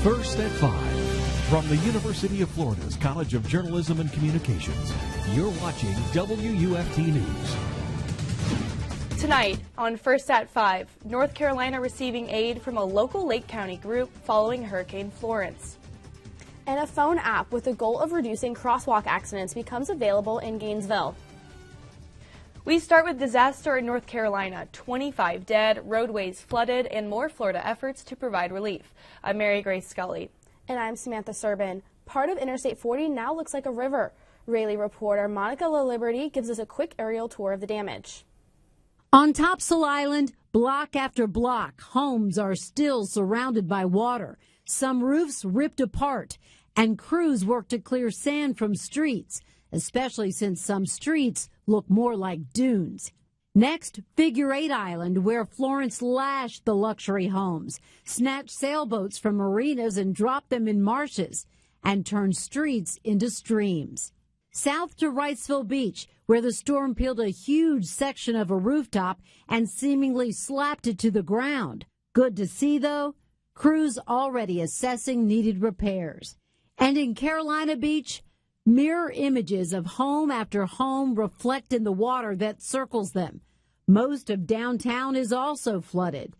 First at 5. From the University of Florida's College of Journalism and Communications, you're watching WUFT News. Tonight on First at 5, North Carolina receiving aid from a local Lake County group following Hurricane Florence. And a phone app with the goal of reducing crosswalk accidents becomes available in Gainesville. We start with disaster in North Carolina. 25 dead, roadways flooded, and more Florida efforts to provide relief. I'm Mary Grace Scully. And I'm Samantha Serbin. Part of Interstate 40 now looks like a river. Rayleigh reporter Monica LaLiberty gives us a quick aerial tour of the damage. On Topsail Island, block after block, homes are still surrounded by water. Some roofs ripped apart, and crews work to clear sand from streets, especially since some streets look more like dunes. Next, Figure 8 Island, where Florence lashed the luxury homes, snatched sailboats from marinas and dropped them in marshes, and turned streets into streams. South to Wrightsville Beach, where the storm peeled a huge section of a rooftop and seemingly slapped it to the ground. Good to see, though, crews already assessing needed repairs. And in Carolina Beach, mirror images of home after home reflect in the water that circles them. Most of downtown is also flooded.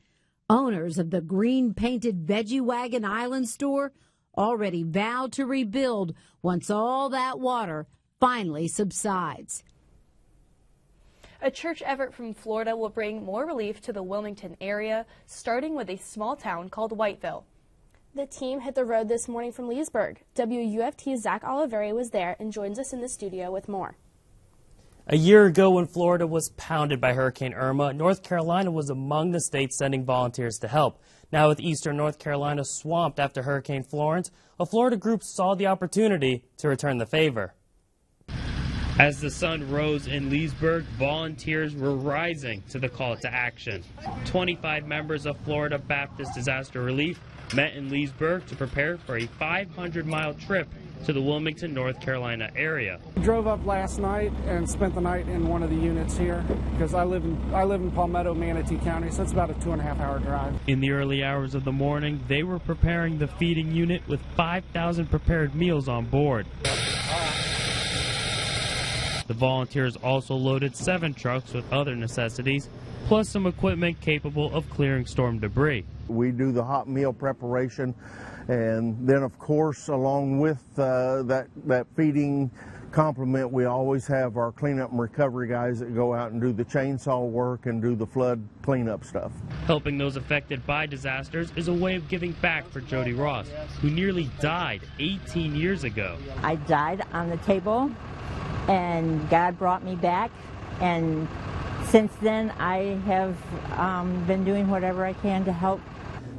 Owners of the green-painted Veggie Wagon Island store already vowed to rebuild once all that water finally subsides. A church effort from Florida will bring more relief to the Wilmington area, starting with a small town called Whiteville. The team hit the road this morning from Leesburg. WUFT's Zach Oliveri was there and joins us in the studio with more. A year ago, when Florida was pounded by Hurricane Irma, North Carolina was among the states sending volunteers to help. Now, with eastern North Carolina swamped after Hurricane Florence, a Florida group saw the opportunity to return the favor. As the sun rose in Leesburg, volunteers were rising to the call to action. 25 members of Florida Baptist Disaster Relief met in Leesburg to prepare for a 500-mile trip to the Wilmington, North Carolina area. We drove up last night and spent the night in one of the units here because I live in Palmetto, Manatee County, so it's about a 2.5-hour drive. In the early hours of the morning, they were preparing the feeding unit with 5,000 prepared meals on board. The volunteers also loaded 7 trucks with other necessities, plus some equipment capable of clearing storm debris. We do the hot meal preparation, and then of course along with that feeding complement, we always have our cleanup and recovery guys that go out and do the chainsaw work and do the flood cleanup stuff. Helping those affected by disasters is a way of giving back for Jody Ross, who nearly died 18 years ago. I died on the table, and God brought me back, and since then I have been doing whatever I can to help.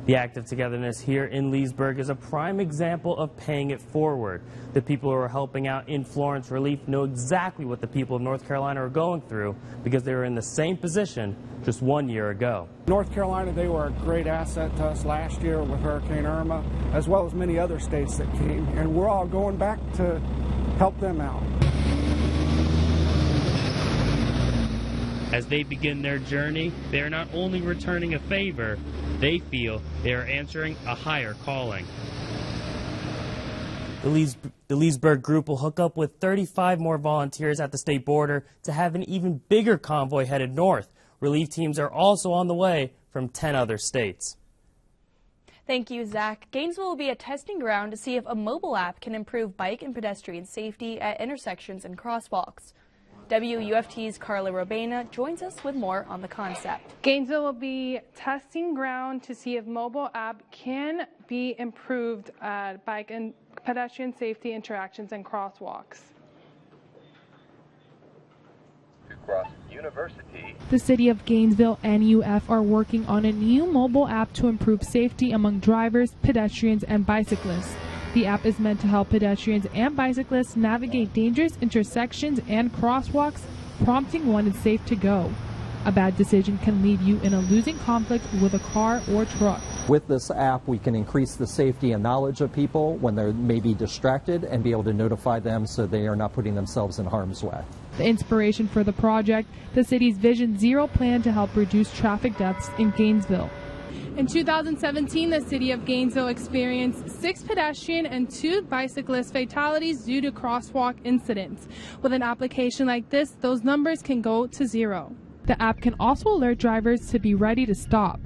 The act of togetherness here in Leesburg is a prime example of paying it forward. The people who are helping out in Florence Relief know exactly what the people of North Carolina are going through because they were in the same position just 1 year ago. North Carolina, they were a great asset to us last year with Hurricane Irma, as well as many other states that came, and we're all going back to help them out. As they begin their journey, they are not only returning a favor, they feel they are answering a higher calling. The Leesburg group will hook up with 35 more volunteers at the state border to have an even bigger convoy headed north. Relief teams are also on the way from 10 other states. Thank you, Zach. Gainesville will be a testing ground to see if a mobile app can improve bike and pedestrian safety at intersections and crosswalks. WUFT's Carla Robena joins us with more on the concept. Gainesville will be testing ground to see if mobile app can be improved at bike and pedestrian safety interactions and crosswalks. University. The city of Gainesville and UF are working on a new mobile app to improve safety among drivers, pedestrians, and bicyclists. The app is meant to help pedestrians and bicyclists navigate dangerous intersections and crosswalks, prompting when it's safe to go. A bad decision can leave you in a losing conflict with a car or truck. With this app, we can increase the safety and knowledge of people when they're maybe distracted and be able to notify them so they are not putting themselves in harm's way. The inspiration for the project, the city's Vision Zero plan to help reduce traffic deaths in Gainesville. In 2017, the city of Gainesville experienced 6 pedestrian and 2 bicyclist fatalities due to crosswalk incidents. With an application like this, those numbers can go to 0. The app can also alert drivers to be ready to stop.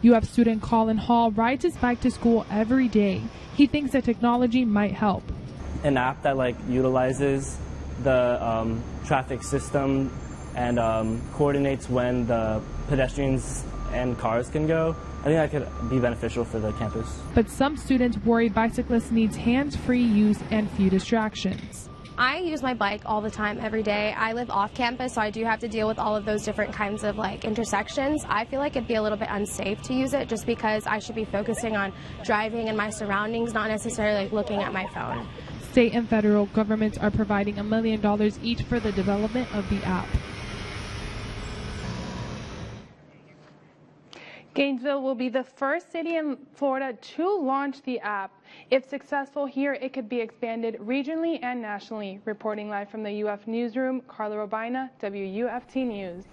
UF student Colin Hall rides his bike to school every day. He thinks that technology might help. An app that utilizes the traffic system and coordinates when the pedestrians and cars can go. I think that could be beneficial for the campus. But some students worry bicyclists need hands-free use and few distractions. I use my bike all the time, every day. I live off campus, so I do have to deal with all of those different kinds of intersections. I feel like it'd be a little bit unsafe to use it just because I should be focusing on driving and my surroundings, not necessarily looking at my phone. State and federal governments are providing $1 million each for the development of the app. Gainesville will be the first city in Florida to launch the app. If successful here, it could be expanded regionally and nationally. Reporting live from the UF Newsroom, Carla Robina, WUFT News.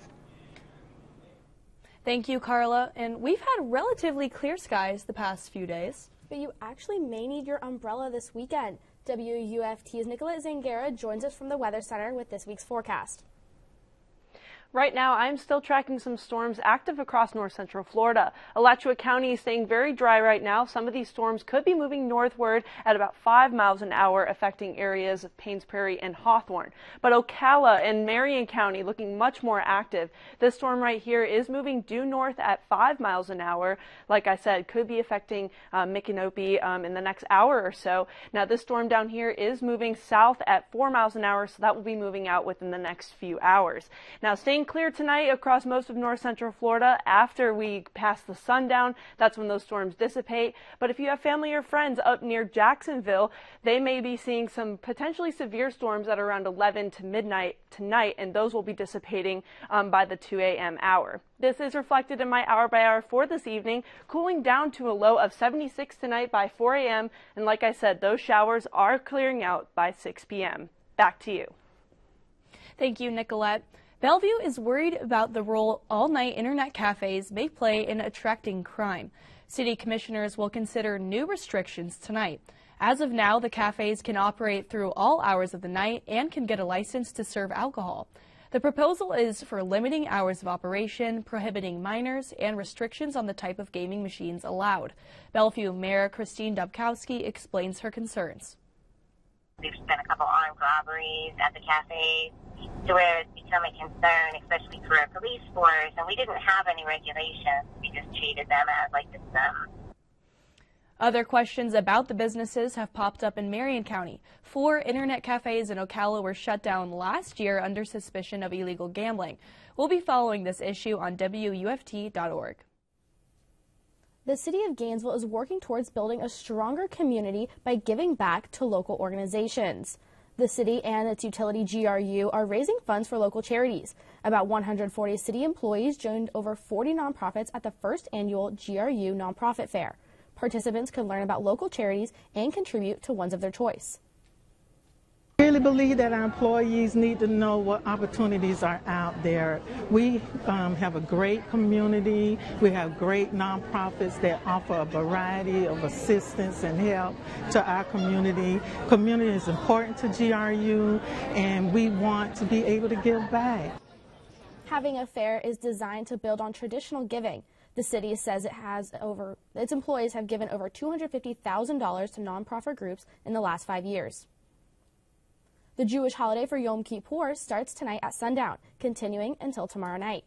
Thank you, Carla. And we've had relatively clear skies the past few days. But you actually may need your umbrella this weekend. WUFT's Nicolette Zangara joins us from the Weather Center with this week's forecast. Right now, I'm still tracking some storms active across north central Florida. Alachua County is staying very dry right now. Some of these storms could be moving northward at about 5 miles an hour, affecting areas of Paynes Prairie and Hawthorne. But Ocala and Marion County looking much more active. This storm right here is moving due north at 5 miles an hour. Like I said, could be affecting Micanopy in the next hour or so. Now, this storm down here is moving south at 4 miles an hour, so that will be moving out within the next few hours. Now, staying clear tonight across most of north central Florida. After we pass the sundown, that's when those storms dissipate. But if you have family or friends up near Jacksonville, they may be seeing some potentially severe storms at around 11 to midnight tonight, and those will be dissipating by the 2 a.m. hour. This is reflected in my hour-by-hour for this evening, cooling down to a low of 76 tonight by 4 a.m. And like I said, those showers are clearing out by 6 p.m. Back to you. Thank you, Nicolette. Bellevue is worried about the role all-night internet cafes may play in attracting crime. City commissioners will consider new restrictions tonight. As of now, the cafes can operate through all hours of the night and can get a license to serve alcohol. The proposal is for limiting hours of operation, prohibiting minors, and restrictions on the type of gaming machines allowed. Bellevue Mayor Christine Dubkowski explains her concerns. There's been a couple armed robberies at the cafes to where it's become a concern, especially for a police force, and we didn't have any regulations. We just treated them as this. Other questions about the businesses have popped up in Marion County. 4 internet cafes in Ocala were shut down last year under suspicion of illegal gambling. We'll be following this issue on WUFT.org. The city of Gainesville is working towards building a stronger community by giving back to local organizations. The city and its utility GRU are raising funds for local charities. About 140 city employees joined over 40 nonprofits at the first annual GRU Nonprofit Fair. Participants can learn about local charities and contribute to ones of their choice. I really believe that our employees need to know what opportunities are out there. We have a great community. We have great nonprofits that offer a variety of assistance and help to our community. Community is important to GRU, and we want to be able to give back. Having a fair is designed to build on traditional giving. The city says its employees have given over $250,000 to nonprofit groups in the last 5 years. The Jewish holiday for Yom Kippur starts tonight at sundown, continuing until tomorrow night.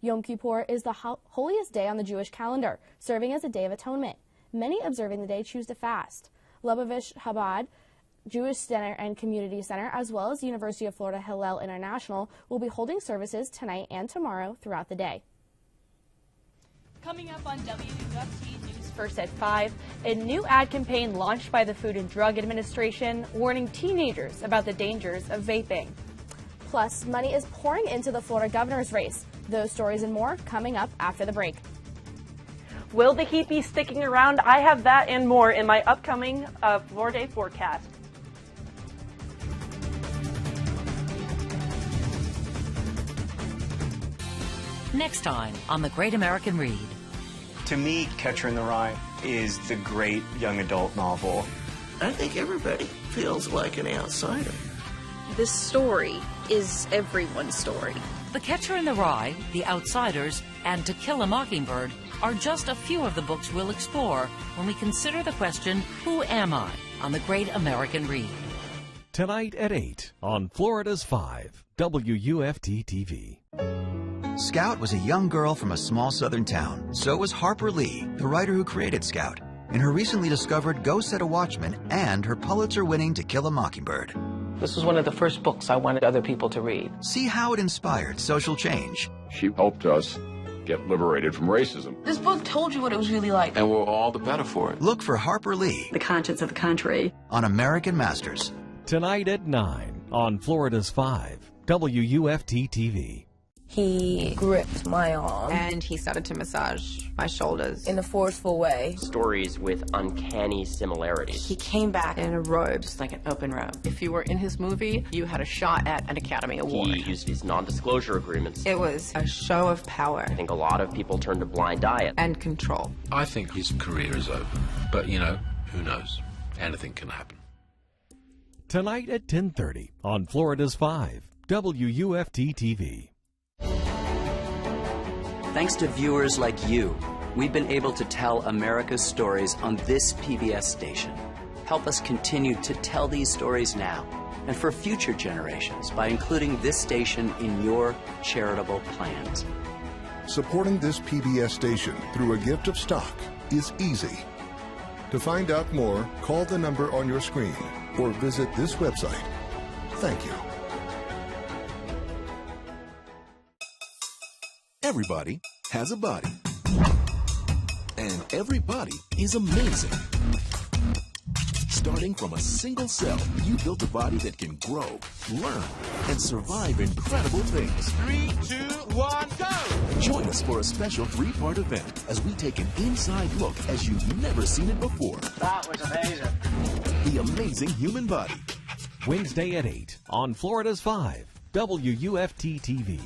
Yom Kippur is the holiest day on the Jewish calendar, serving as a day of atonement. Many observing the day choose to fast. Lubavitch Chabad Jewish Center and Community Center, as well as the University of Florida Hillel International, will be holding services tonight and tomorrow throughout the day. Coming up on WUFT News First at 5, a new ad campaign launched by the Food and Drug Administration warning teenagers about the dangers of vaping. Plus, money is pouring into the Florida governor's race. Those stories and more coming up after the break. Will the heat be sticking around? I have that and more in my upcoming 4-day forecast. Next time on The Great American Read. To me, Catcher in the Rye is the great young adult novel. I think everybody feels like an outsider. This story is everyone's story. The Catcher in the Rye, The Outsiders, and To Kill a Mockingbird are just a few of the books we'll explore when we consider the question, who am I, on The Great American Read. Tonight at 8 on Florida's 5, WUFT TV. Scout was a young girl from a small southern town. So was Harper Lee, the writer who created Scout, in her recently discovered Go Set a Watchman and her Pulitzer-winning To Kill a Mockingbird. This was one of the first books I wanted other people to read. See how it inspired social change. She helped us get liberated from racism. This book told you what it was really like. And we're all the better for it. Look for Harper Lee. The conscience of the country. On American Masters. Tonight at 9 on Florida's 5, WUFT TV. He gripped my arm and he started to massage my shoulders in a forceful way. Stories with uncanny similarities. He came back in a robe, just like an open robe. If you were in his movie, you had a shot at an Academy Award. He used his non-disclosure agreements. It was a show of power. I think a lot of people turned a blind eye at and control. I think his career is over. But, you know, who knows? Anything can happen. Tonight at 10:30 on Florida's 5, WUFT TV. Thanks to viewers like you, we've been able to tell America's stories on this PBS station. Help us continue to tell these stories now and for future generations by including this station in your charitable plans. Supporting this PBS station through a gift of stock is easy. To find out more, call the number on your screen or visit this website. Thank you. Everybody has a body. And everybody is amazing. Starting from a single cell, you built a body that can grow, learn, and survive incredible things. 3, 2, 1, go! Join us for a special 3-part event as we take an inside look as you've never seen it before. That was amazing. The Amazing Human Body. Wednesday at 8 on Florida's 5, WUFT TV.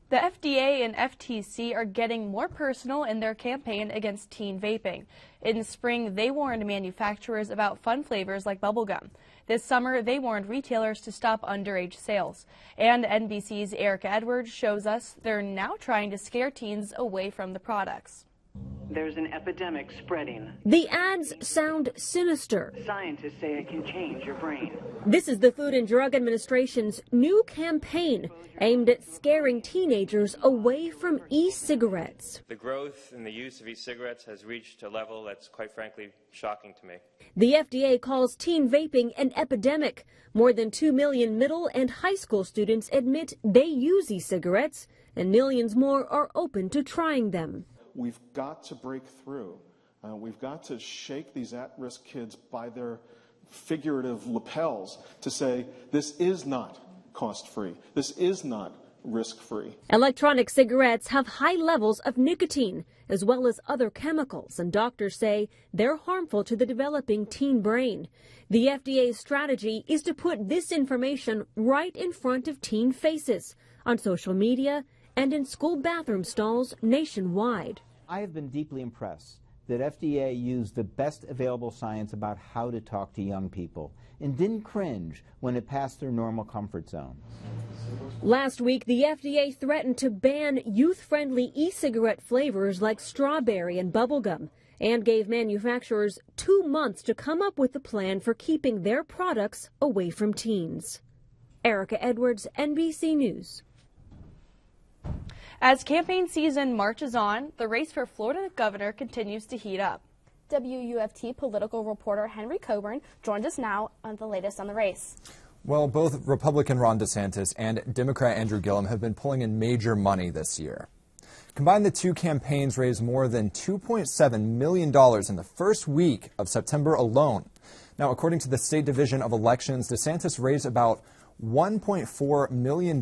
The FDA and FTC are getting more personal in their campaign against teen vaping. In spring, they warned manufacturers about fun flavors like bubblegum. This summer, they warned retailers to stop underage sales. And NBC's Erica Edwards shows us they're now trying to scare teens away from the products. There's an epidemic spreading. The ads sound sinister. Scientists say it can change your brain. This is the Food and Drug Administration's new campaign aimed at scaring teenagers away from e-cigarettes. The growth in the use of e-cigarettes has reached a level that's quite frankly shocking to me. The FDA calls teen vaping an epidemic. More than 2 million middle and high school students admit they use e-cigarettes, and millions more are open to trying them. We've got to break through. We've got to shake these at-risk kids by their figurative lapels to say, this is not cost-free. This is not risk-free. Electronic cigarettes have high levels of nicotine, as well as other chemicals, and doctors say they're harmful to the developing teen brain. The FDA's strategy is to put this information right in front of teen faces, on social media, and in school bathroom stalls nationwide. I have been deeply impressed that FDA used the best available science about how to talk to young people and didn't cringe when it passed their normal comfort zone. Last week, the FDA threatened to ban youth-friendly e-cigarette flavors like strawberry and bubblegum and gave manufacturers 2 months to come up with a plan for keeping their products away from teens. Erica Edwards, NBC News. As campaign season marches on, the race for Florida governor continues to heat up. WUFT political reporter Henry Coburn joins us now on the latest on the race. Well, both Republican Ron DeSantis and Democrat Andrew Gillum have been pulling in major money this year. Combined, the two campaigns raised more than $2.7 million in the first week of September alone. Now, according to the State Division of Elections, DeSantis raised about $1.4 million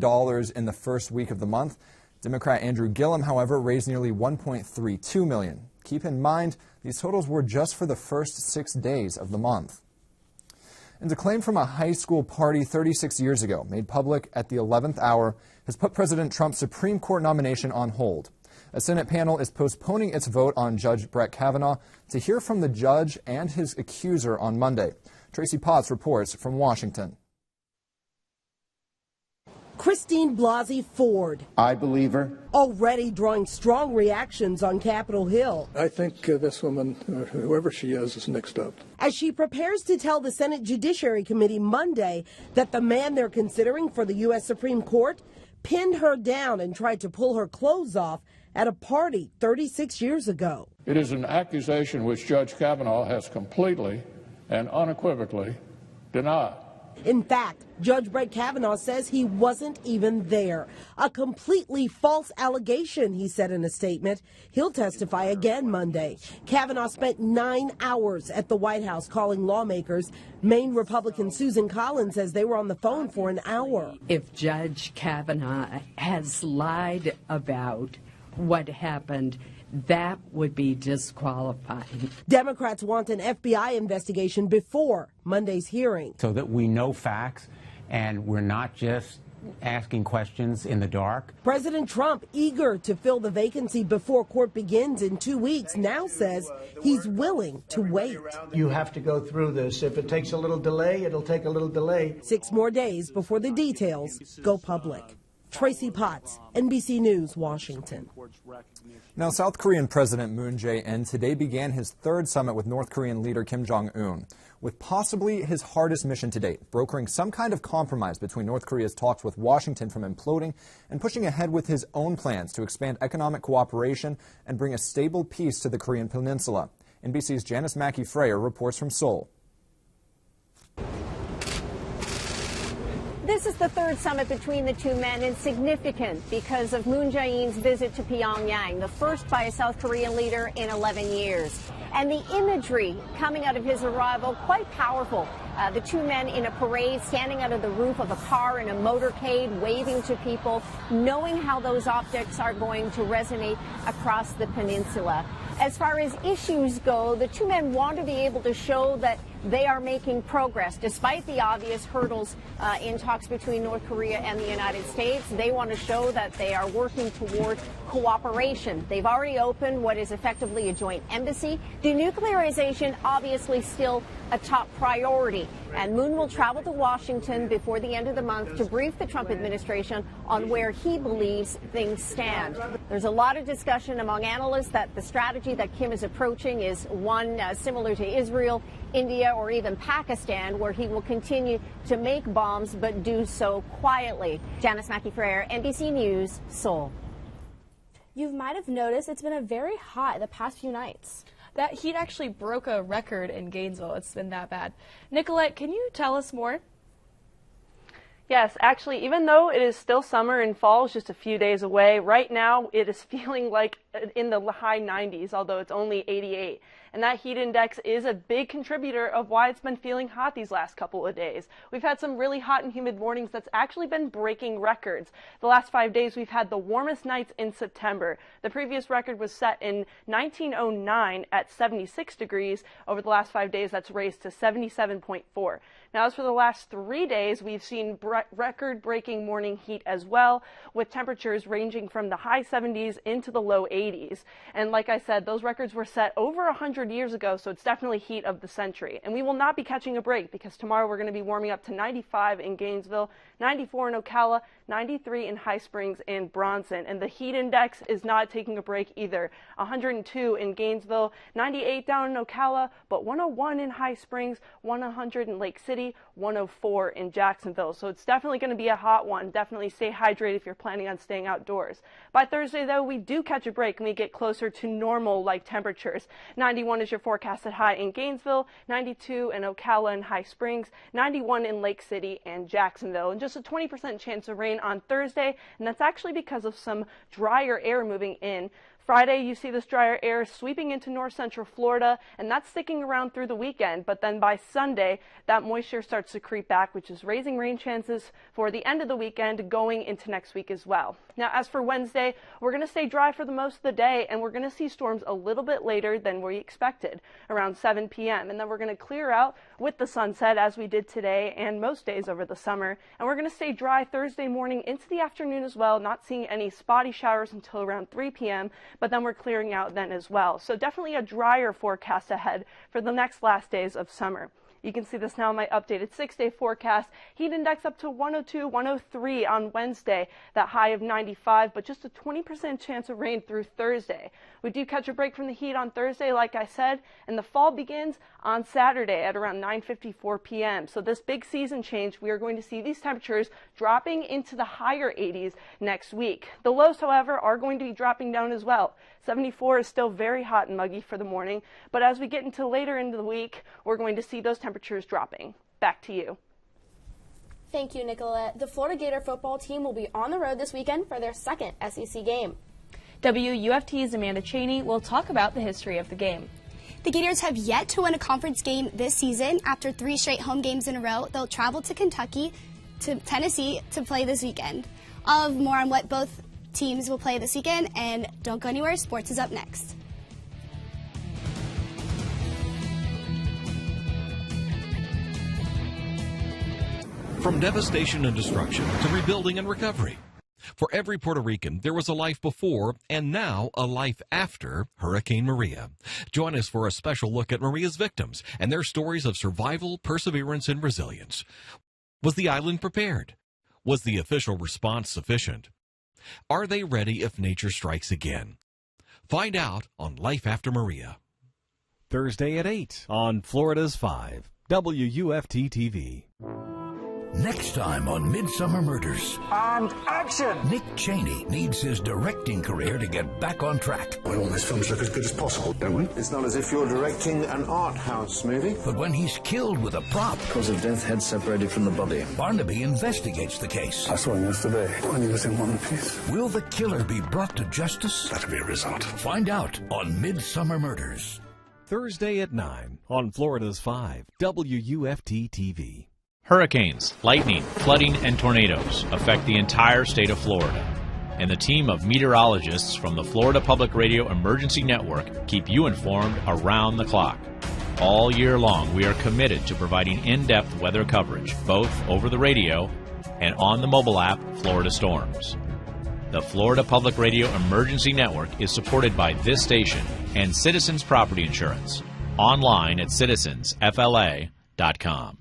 in the first week of the month. Democrat Andrew Gillum, however, raised nearly $1.32 million. Keep in mind, these totals were just for the first 6 days of the month. And a claim from a high school party 36 years ago, made public at the 11th hour, has put President Trump's Supreme Court nomination on hold. A Senate panel is postponing its vote on Judge Brett Kavanaugh to hear from the judge and his accuser on Monday. Tracy Potts reports from Washington. Christine Blasey Ford. I believe her. Already drawing strong reactions on Capitol Hill. I think this woman, whoever she is mixed up. As she prepares to tell the Senate Judiciary Committee Monday that the man they're considering for the U.S. Supreme Court pinned her down and tried to pull her clothes off at a party 36 years ago. It is an accusation which Judge Kavanaugh has completely and unequivocally denied. In fact, Judge Brett Kavanaugh says he wasn't even there. A completely false allegation, he said in a statement. He'll testify again Monday. Kavanaugh spent 9 hours at the White House calling lawmakers. Maine Republican Susan Collins says they were on the phone for an hour. If Judge Kavanaugh has lied about what happened, that would be disqualifying. Democrats want an FBI investigation before Monday's hearing. So that we know facts and we're not just asking questions in the dark. President Trump, eager to fill the vacancy before court begins in 2 weeks, now says he's willing to wait. You have to go through this. If it takes a little delay, it'll take a little delay. 6 more days before the details go public. Tracy Potts, NBC News, Washington. Now, South Korean President Moon Jae-in today began his third summit with North Korean leader Kim Jong-un, with possibly his hardest mission to date, brokering some kind of compromise between North Korea's talks with Washington from imploding and pushing ahead with his own plans to expand economic cooperation and bring a stable peace to the Korean peninsula. NBC's Janice Mackey-Freyer reports from Seoul. This is the third summit between the two men, and significant because of Moon Jae-in's visit to Pyongyang, the first by a South Korean leader in 11 years. And the imagery coming out of his arrival, quite powerful. The two men in a parade, standing out of the roof of a car in a motorcade, waving to people, knowing how those optics are going to resonate across the peninsula. As far as issues go, the two men want to be able to show that they are making progress despite the obvious hurdles in talks between North Korea and the United States. They want to show that they are working toward cooperation. They've already opened what is effectively a joint embassy. Denuclearization obviously still a top priority. And Moon will travel to Washington before the end of the month to brief the Trump administration on where he believes things stand. There's a lot of discussion among analysts that the strategy that Kim is approaching is one similar to Israel, India, or even Pakistan, where he will continue to make bombs but do so quietly. Janice Mackey-Freyer, NBC News, Seoul. You might have noticed it's been a very hot the past few nights. That heat actually broke a record in Gainesville. It's been that bad. Nicolette, can you tell us more? Yes, actually, even though it is still summer and fall is just a few days away, right now it is feeling like in the high 90s, although it's only 88. And that heat index is a big contributor of why it's been feeling hot these last couple of days. We've had some really hot and humid mornings that's actually been breaking records. The last 5 days we've had the warmest nights in September. The previous record was set in 1909 at 76 degrees. Over the last 5 days that's raised to 77.4. Now, as for the last 3 days, we've seen record-breaking morning heat as well, with temperatures ranging from the high 70s into the low 80s. And like I said, those records were set over 100 years ago, so it's definitely heat of the century. And we will not be catching a break because tomorrow we're going to be warming up to 95 in Gainesville, 94 in Ocala, 93 in High Springs and Bronson. And the heat index is not taking a break either. 102 in Gainesville, 98 down in Ocala, but 101 in High Springs, 100 in Lake City, 104 in Jacksonville. So it's definitely going to be a hot one. Definitely stay hydrated if you're planning on staying outdoors. By Thursday, though, we do catch a break and we get closer to normal-like temperatures. 91 is your forecasted high in Gainesville, 92 in Ocala and High Springs, 91 in Lake City and Jacksonville, and just a 20% chance of rain on Thursday, and that's actually because of some drier air moving in Friday, you see this drier air sweeping into north central Florida, and that's sticking around through the weekend. But then by Sunday, that moisture starts to creep back, which is raising rain chances for the end of the weekend going into next week as well. Now, as for Wednesday, we're going to stay dry for the most of the day, and we're going to see storms a little bit later than we expected, around 7 p.m. And then we're going to clear out with the sunset as we did today and most days over the summer. And we're going to stay dry Thursday morning into the afternoon as well, not seeing any spotty showers until around 3 p.m., but then we're clearing out then as well. So definitely a drier forecast ahead for the next last days of summer. You can see this now in my updated 6-day forecast. Heat index up to 102, 103 on Wednesday, that high of 95, but just a 20% chance of rain through Thursday. We do catch a break from the heat on Thursday, like I said, and the fall begins on Saturday at around 9:54 p.m. So this big season change, we are going to see these temperatures dropping into the higher 80s next week. The lows, however, are going to be dropping down as well. 74 is still very hot and muggy for the morning, but as we get into later into the week, we're going to see those temperatures dropping. Back to you. Thank you, Nicolette. The Florida Gator football team will be on the road this weekend for their second SEC game. WUFT's Amanda Cheney will talk about the history of the game. The Gators have yet to win a conference game this season. After 3 straight home games in a row, they'll travel to Kentucky, to Tennessee to play this weekend. I'll have more on what both teams will play this weekend, and don't go anywhere, sports is up next. From devastation and destruction to rebuilding and recovery. For every Puerto Rican, there was a life before and now a life after Hurricane Maria. Join us for a special look at Maria's victims and their stories of survival, perseverance, and resilience. Was the island prepared? Was the official response sufficient? Are they ready if nature strikes again? Find out on Life After Maria. Thursday at 8 on Florida's 5, WUFT TV. Next time on Midsummer Murders. And action! Nick Cheney needs his directing career to get back on track. We want this film to look as good as possible, don't we? It's not as if you're directing an art house movie. But when he's killed with a prop... Cause of death, head separated from the body. Barnaby investigates the case. I saw him yesterday when he was in one piece. Will the killer be brought to justice? That'll be a result. Find out on Midsummer Murders. Thursday at 9 on Florida's 5, WUFT TV. Hurricanes, lightning, flooding, and tornadoes affect the entire state of Florida. And the team of meteorologists from the Florida Public Radio Emergency Network keep you informed around the clock. All year long, we are committed to providing in-depth weather coverage, both over the radio and on the mobile app, Florida Storms. The Florida Public Radio Emergency Network is supported by this station and Citizens Property Insurance. Online at citizensfla.com.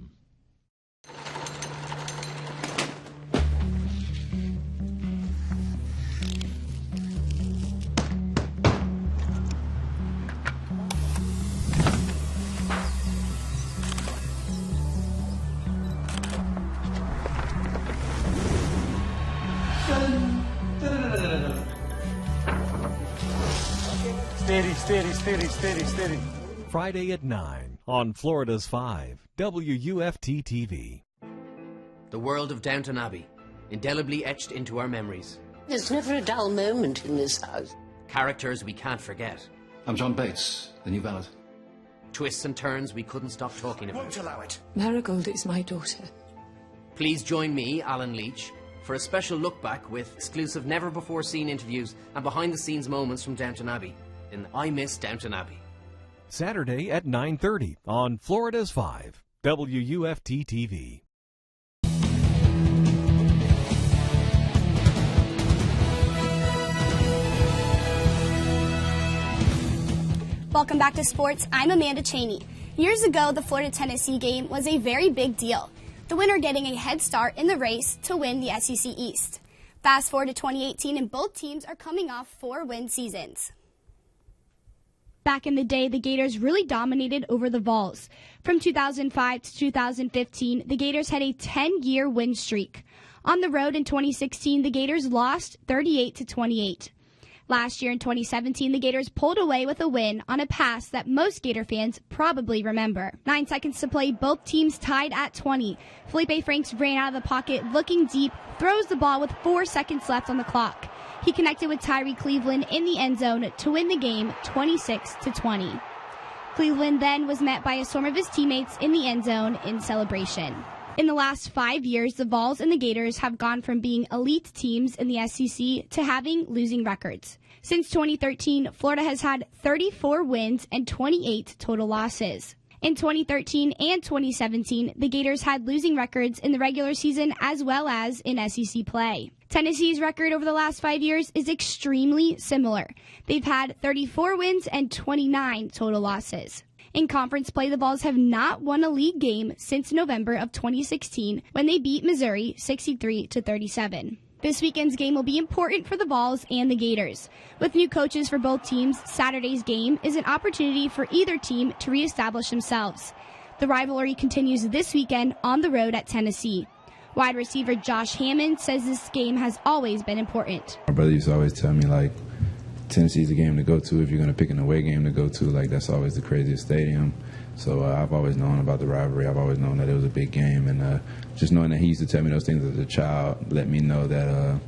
Steady. Friday at 9 on Florida's 5, WUFT TV. The world of Downton Abbey, indelibly etched into our memories. There's never a dull moment in this house. Characters we can't forget. I'm John Bates, the new valet. Twists and turns we couldn't stop talking about. Won't allow it. Marigold is my daughter. Please join me, Alan Leach, for a special look back with exclusive never-before-seen interviews and behind-the-scenes moments from Downton Abbey in I Miss Downton Abbey. Saturday at 9:30 on Florida's 5, WUFT TV. Welcome back to sports. I'm Amanda Cheney. Years ago, the Florida-Tennessee game was a very big deal, the winner getting a head start in the race to win the SEC East. Fast forward to 2018, and both teams are coming off 4-win seasons. Back in the day, the Gators really dominated over the Vols. From 2005 to 2015, the Gators had a 10-year win streak. On the road in 2016, the Gators lost 38-28. Last year in 2017, the Gators pulled away with a win on a pass that most Gator fans probably remember. 9 seconds to play, both teams tied at 20. Felipe Franks ran out of the pocket looking deep, throws the ball with 4 seconds left on the clock. He connected with Tyree Cleveland in the end zone to win the game 26-20. Cleveland then was met by a swarm of his teammates in the end zone in celebration. In the last 5 years, the Vols and the Gators have gone from being elite teams in the SEC to having losing records. Since 2013, Florida has had 34 wins and 28 total losses. In 2013 and 2017, the Gators had losing records in the regular season as well as in SEC play. Tennessee's record over the last 5 years is extremely similar. They've had 34 wins and 29 total losses. In conference play, the Vols have not won a league game since November of 2016 when they beat Missouri 63-37. This weekend's game will be important for the Vols and the Gators. With new coaches for both teams, Saturday's game is an opportunity for either team to reestablish themselves. The rivalry continues this weekend on the road at Tennessee. Wide receiver Josh Hammond says this game has always been important. My brother used to always tell me, like, Tennessee's a game to go to. If you're going to pick an away game to go to, like, that's always the craziest stadium. So I've always known about the rivalry. I've always known that it was a big game. And just knowing that he used to tell me those things as a child let me know that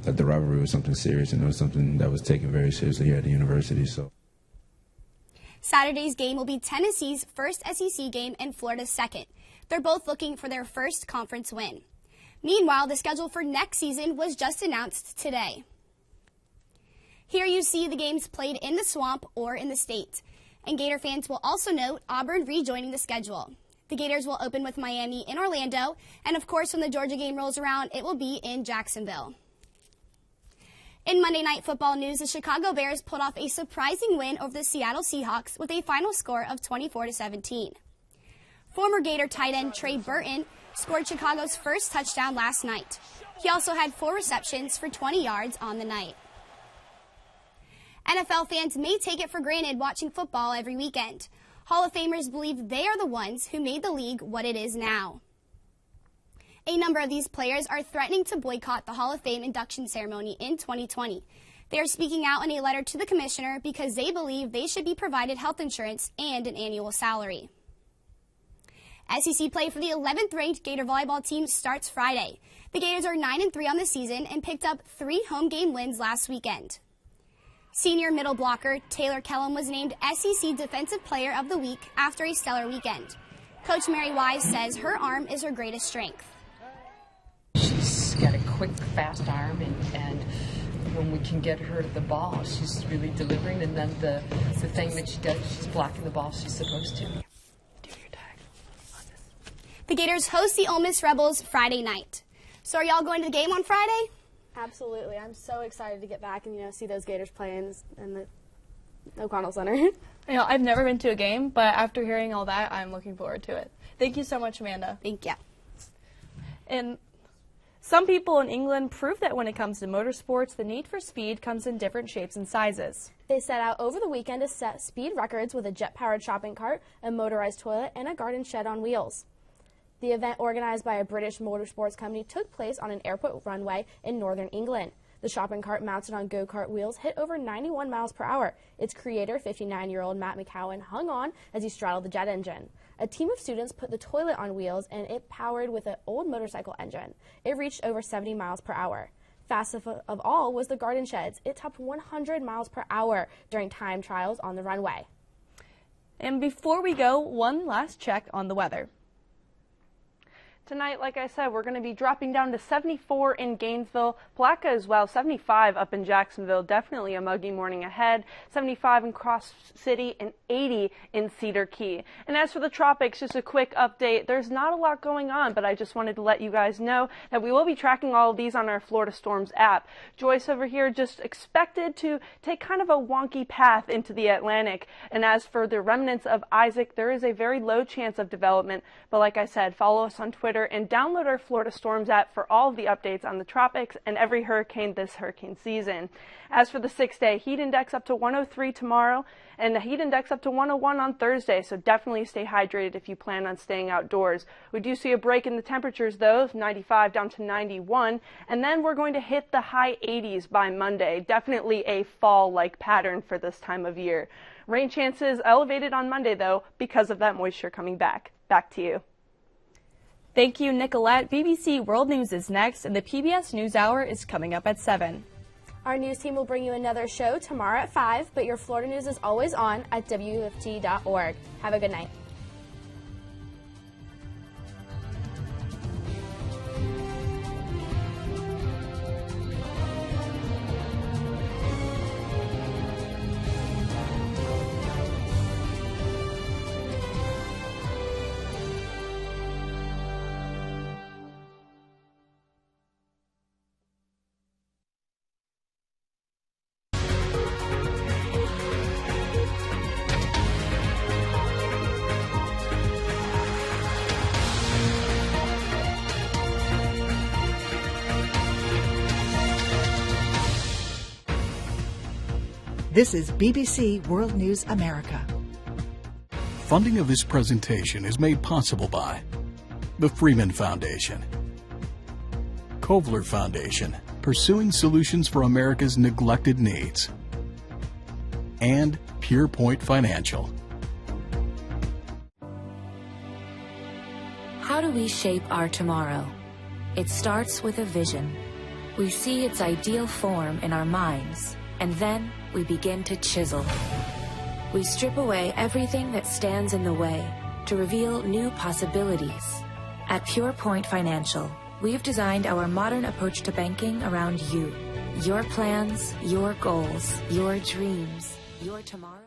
that the rivalry was something serious, and it was something that was taken very seriously here at the university. So Saturday's game will be Tennessee's first SEC game and Florida's second. They're both looking for their first conference win. Meanwhile, the schedule for next season was just announced today. Here you see the games played in the Swamp or in the State. And Gator fans will also note Auburn rejoining the schedule. The Gators will open with Miami in Orlando, and of course when the Georgia game rolls around, it will be in Jacksonville. In Monday Night Football news, the Chicago Bears pulled off a surprising win over the Seattle Seahawks with a final score of 24-17. Former Gator tight end Trey Burton scored Chicago's first touchdown last night. He also had 4 receptions for 20 yards on the night. NFL fans may take it for granted watching football every weekend. Hall of Famers believe they are the ones who made the league what it is now. A number of these players are threatening to boycott the Hall of Fame induction ceremony in 2020. They are speaking out in a letter to the commissioner because they believe they should be provided health insurance and an annual salary. SEC play for the 11th ranked Gator volleyball team starts Friday. The Gators are 9-3 on the season and picked up 3 home game wins last weekend. Senior middle blocker Taylor Kellum was named SEC Defensive Player of the Week after a stellar weekend. Coach Mary Wise says her arm is her greatest strength. She's got a quick, fast arm, and when we can get her to the ball, she's really delivering. And then the thing that she does, she's blocking the ball she's supposed to. The Gators host the Ole Miss Rebels Friday night. So are y'all going to the game on Friday? Absolutely. I'm so excited to get back and, see those Gators play in the O'Connell Center. I've never been to a game, but after hearing all that, I'm looking forward to it. Thank you so much, Amanda. Thank you. And some people in England prove that when it comes to motorsports, the need for speed comes in different shapes and sizes. They set out over the weekend to set speed records with a jet-powered shopping cart, a motorized toilet, and a garden shed on wheels. The event, organized by a British motorsports company, took place on an airport runway in northern England. The shopping cart, mounted on go-kart wheels, hit over 91 miles per hour. Its creator, 59-year-old Matt McCowan, hung on as he straddled the jet engine. A team of students put the toilet on wheels, and it powered with an old motorcycle engine. It reached over 70 miles per hour. Fastest of all was the garden sheds. It topped 100 miles per hour during time trials on the runway. And before we go, one last check on the weather. Tonight, like I said, we're going to be dropping down to 74 in Gainesville, Palatka as well, 75 up in Jacksonville, definitely a muggy morning ahead, 75 in Cross City, and 80 in Cedar Key. And as for the tropics, just a quick update, there's not a lot going on, but I just wanted to let you guys know that we will be tracking all of these on our Florida Storms app. Joyce over here just expected to take kind of a wonky path into the Atlantic, and as for the remnants of Isaac, there is a very low chance of development, but like I said, follow us on Twitter and download our Florida Storms app for all of the updates on the tropics and every hurricane this hurricane season. As for the 6-day, heat index up to 103 tomorrow and the heat index up to 101 on Thursday, so definitely stay hydrated if you plan on staying outdoors. We do see a break in the temperatures though, 95 down to 91, and then we're going to hit the high 80s by Monday. Definitely a fall-like pattern for this time of year. Rain chances elevated on Monday though because of that moisture coming back. Back to you. Thank you, Nicolette. BBC World News is next, and the PBS NewsHour is coming up at 7. Our news team will bring you another show tomorrow at 5, but your Florida news is always on at WUFT.org. Have a good night. This is BBC World News America. Funding of this presentation is made possible by the Freeman Foundation, Kovler Foundation, pursuing solutions for America's neglected needs, and Pure Point Financial. How do we shape our tomorrow? It starts with a vision. We see its ideal form in our minds, and then we begin to chisel. We strip away everything that stands in the way to reveal new possibilities. At Pure Point Financial, we've designed our modern approach to banking around you. Your plans, your goals, your dreams, your tomorrow.